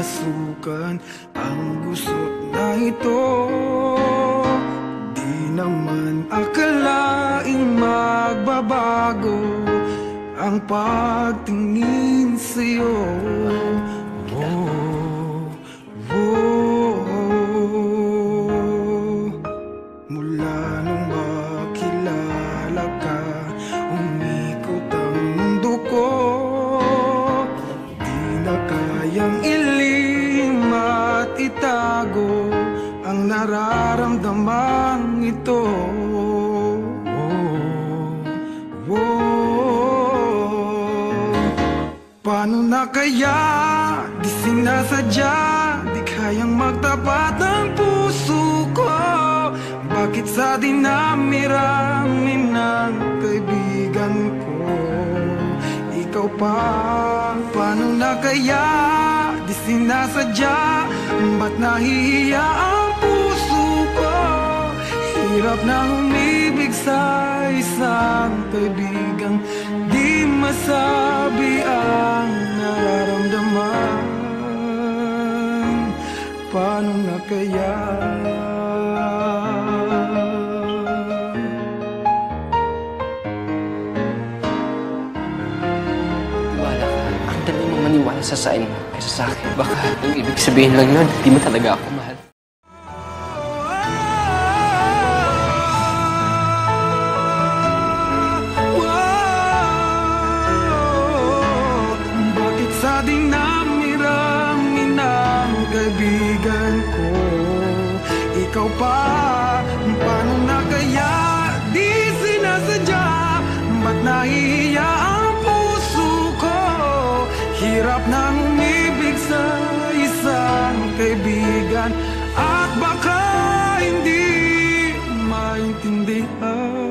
masukan ang gusto na ito. Di naman akalaing magbabago ang pagtingin sa'yo. Mula nung makilala ka, umikot ang mundo ko. Di na kayang ilim at itago ang nararamdaman ito. Paano na kaya? Di sinasadya, di kayang magtapat ang puso ko. Bakit sa dinami-rami ng kaibigan ko, ikaw pa? Paano na kaya? Di sinasadya, ba't nahihiya ang puso ko? Hirap na umibig sa isang kaibigang di masabi ang nararamdaman. Paano na kaya? Wala ka. Ang dali mo maniwala sa sign mo kaysa sa akin. Baka ang ibig sabihin lang nun, di mo talaga ako mahal. Bakit sa dinami-rami ng kaibigan ko, ikaw pa? Paano na kaya? Di sinasadya, ba't nahihiya ang puso ko? Hirap nang umibig sa isang kaibigan, at baka hindi maintindihan.